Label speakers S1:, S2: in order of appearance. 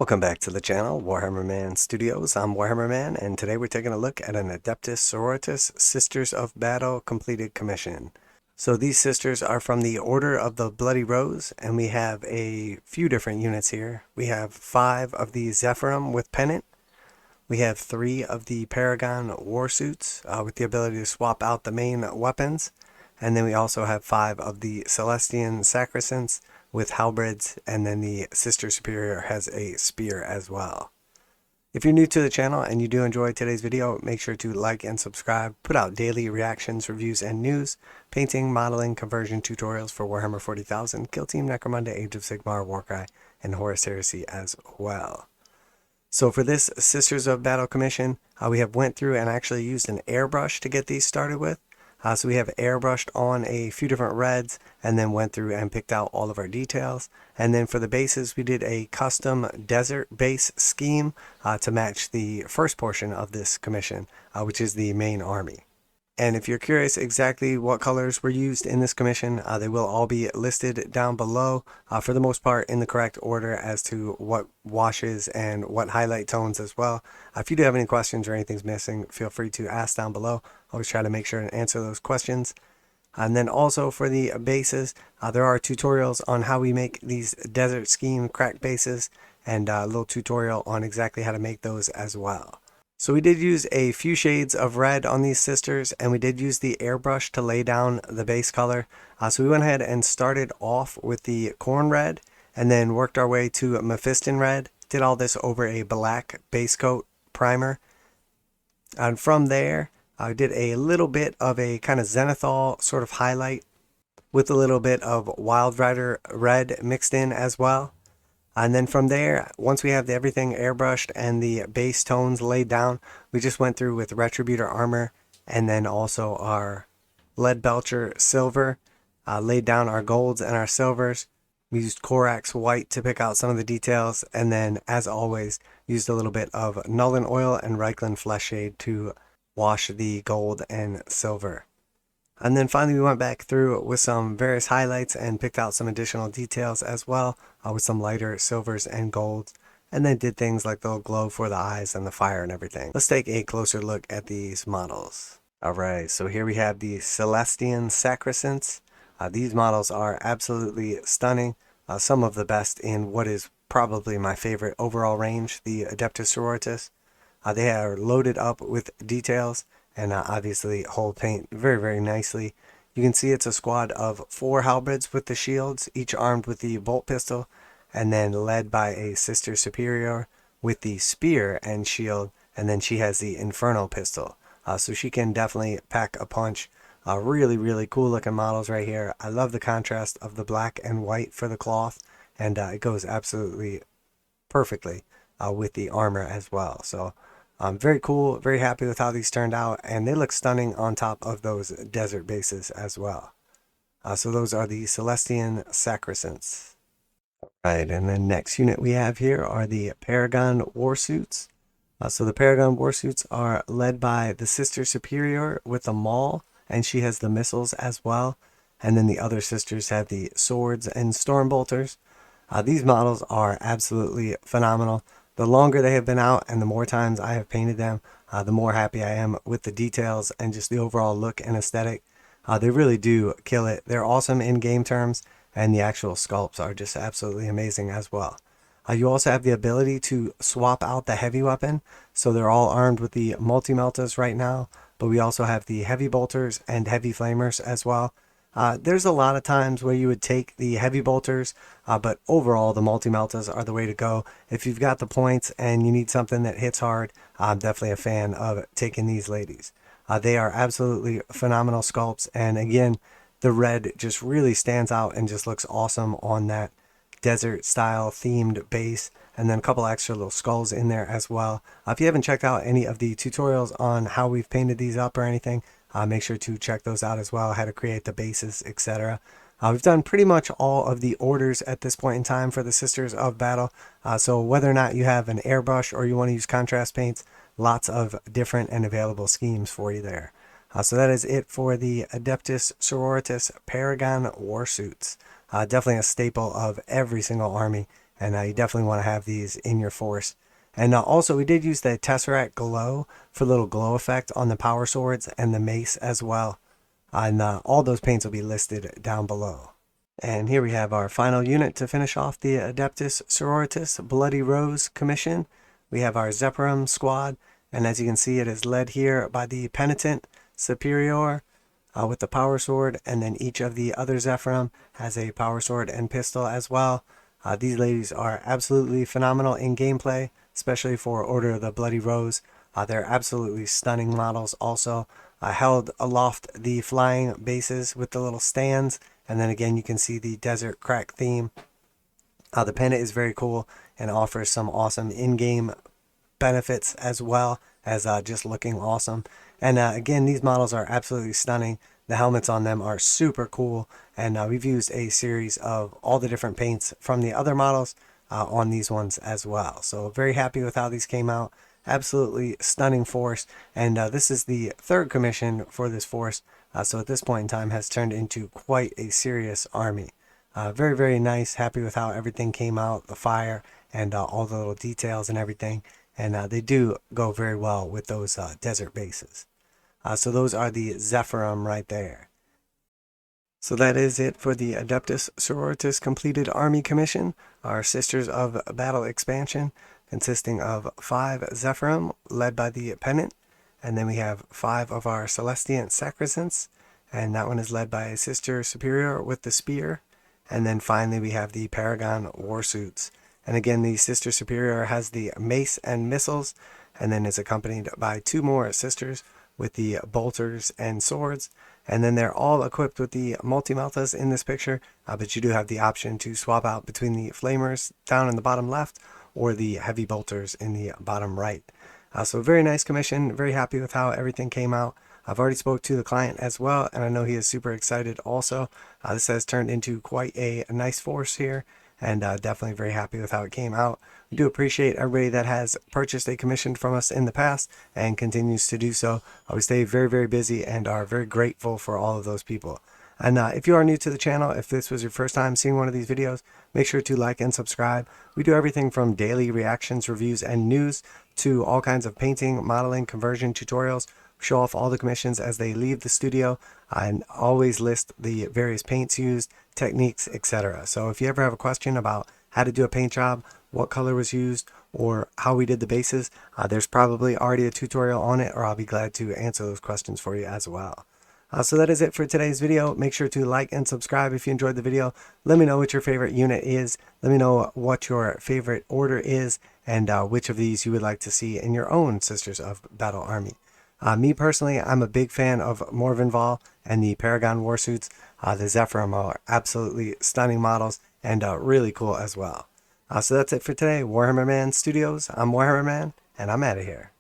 S1: Welcome back to the channel, Warhammer Man Studios. I'm Warhammer Man, and today we're taking a look at an Adepta Sororitas Sisters of Battle completed commission. So these sisters are from the Order of the Bloody Rose, and we have a few different units here. We have 5 of the Zephyrum with Pennant. We have 3 of the Paragon War Suits with the ability to swap out the main weapons. And then we also have 5 of the Celestian Sacrosancts with halberds, and then the Sister Superior has a spear as well. If you're new to the channel and you do enjoy today's video, make sure to like and subscribe. Put out daily reactions, reviews, and news, painting, modeling, conversion tutorials for Warhammer 40,000, Kill Team Necromunda, Age of Sigmar, Warcry, and Horus Heresy as well. So for this Sisters of Battle commission, we have went through and actually used an airbrush to get these started with. So we have airbrushed on a few different reds and then went through and picked out all of our details. And then for the bases, we did a custom desert base scheme to match the first portion of this commission, which is the main army. And if you're curious exactly what colors were used in this commission, they will all be listed down below, for the most part in the correct order as to what washes and what highlight tones as well. If you do have any questions or anything's missing, feel free to ask down below. Always try to make sure and answer those questions. And then also for the bases, there are tutorials on how we make these desert scheme crack bases, and a little tutorial on exactly how to make those as well. So we did use a few shades of red on these sisters, and we did use the airbrush to lay down the base color. So we went ahead and started off with the Khorne Red, and then worked our way to Mephiston Red. Did all this over a black base coat primer. And from there, I did a little bit of a kind of zenithal sort of highlight with a little bit of Wild Rider Red mixed in as well. And then from there, once we have everything airbrushed and the base tones laid down, we just went through with retributor armor and then also our leadbelcher silver, laid down our golds and our silvers. We used Korax white to pick out some of the details, and then as always used a little bit of nuln oil and reikland fleshade to wash the gold and silver. And then finally we went back through with some various highlights and picked out some additional details as well, with some lighter silvers and golds, and then did things like the glow for the eyes and the fire and everything. Let's take a closer look at these models. Alright, so here we have the Celestian Sacrosancts. These models are absolutely stunning, some of the best in what is probably my favorite overall range, the Adepta Sororitas. They are loaded up with details, and obviously hold paint very, very nicely. You can see it's a squad of 4 halberds with the shields, each armed with the bolt pistol, and then led by a Sister Superior with the spear and shield, and then she has the infernal pistol. So she can definitely pack a punch. Really, really cool looking models right here. I love the contrast of the black and white for the cloth, and it goes absolutely perfectly with the armor as well. So very cool, very happy with how these turned out, and they look stunning on top of those desert bases as well. So those are the Celestian Sacrosancts. Right, and then next unit we have here are the Paragon War Suits. So the Paragon War Suits are led by the Sister Superior with the maul, and she has the missiles as well. And then the other sisters have the swords and storm bolters. These models are absolutely phenomenal. The longer they have been out and the more times I have painted them, the more happy I am with the details and just the overall look and aesthetic. They really do kill it. They're awesome in game terms, and the actual sculpts are just absolutely amazing as well. You also have the ability to swap out the heavy weapon, so they're all armed with the multi-meltas right now, but we also have the heavy bolters and heavy flamers as well. There's a lot of times where you would take the heavy bolters, but overall the multi-meltas are the way to go. If you've got the points and you need something that hits hard, I'm definitely a fan of taking these ladies. They are absolutely phenomenal sculpts, and again, the red just really stands out and just looks awesome on that desert style themed base, and then a couple extra little skulls in there as well. If you haven't checked out any of the tutorials on how we've painted these up or anything, make sure to check those out as well, how to create the bases, etc. We've done pretty much all of the orders at this point in time for the Sisters of Battle. So whether or not you have an airbrush or you want to use contrast paints, lots of different and available schemes for you there. So that is it for the Adepta Sororitas Paragon War Suits. Definitely a staple of every single army, and you definitely want to have these in your force. And also we did use the tesseract glow for a little glow effect on the power swords and the mace as well. And all those paints will be listed down below. And here we have our final unit to finish off the Adepta Sororitas Bloody Rose commission. We have our Zephyrum Squad, and as you can see, it is led here by the Penitent Superior with the power sword, and then each of the other Zephyrum has a power sword and pistol as well. These ladies are absolutely phenomenal in gameplay, especially for Order of the Bloody Rose. They're absolutely stunning models also. Held aloft the flying bases with the little stands, and then again you can see the desert krak theme. The pennant is very cool and offers some awesome in-game benefits as well as just looking awesome. And again, these models are absolutely stunning. The helmets on them are super cool, and we've used a series of all the different paints from the other models on these ones as well. So very happy with how these came out. Absolutely stunning force, and this is the third commission for this force, so at this point in time has turned into quite a serious army. Very, very nice. Happy with how everything came out, the fire and all the little details and everything, and they do go very well with those desert bases. So those are the Zephyrum right there. So that is it for the Adepta Sororitas completed army commission, our Sisters of Battle expansion, consisting of 5 Zephyrum led by the Pennant, and then we have 5 of our Celestian Sacrosancts, and that one is led by a Sister Superior with the spear. And then finally we have the Paragon War Suits, and again the Sister Superior has the mace and missiles, and then is accompanied by 2 more sisters with the bolters and swords, and then they're all equipped with the multi-meltas in this picture, but you do have the option to swap out between the flamers down in the bottom left or the heavy bolters in the bottom right. So very nice commission, very happy with how everything came out. I've already spoke to the client as well, and I know he is super excited also. This has turned into quite a nice force here, and definitely very happy with how it came out. We do appreciate everybody that has purchased a commission from us in the past and continues to do so. We stay very, very busy and are very grateful for all of those people. And if you are new to the channel, if this was your first time seeing one of these videos, make sure to like and subscribe. We do everything from daily reactions, reviews, and news to all kinds of painting, modeling, conversion tutorials. Show off all the commissions as they leave the studio, and always list the various paints used, techniques, etc. So if you ever have a question about how to do a paint job, what color was used, or how we did the bases, there's probably already a tutorial on it, or I'll be glad to answer those questions for you as well. So that is it for today's video. Make sure to like and subscribe if you enjoyed the video. Let me know what your favorite unit is. Let me know what your favorite order is, and which of these you would like to see in your own Sisters of Battle army. Me personally, I'm a big fan of Morvenval and the Paragon War Suits. The Zephyrum are absolutely stunning models and really cool as well. So that's it for today. Warhammer Man Studios. I'm Warhammer Man, and I'm out of here.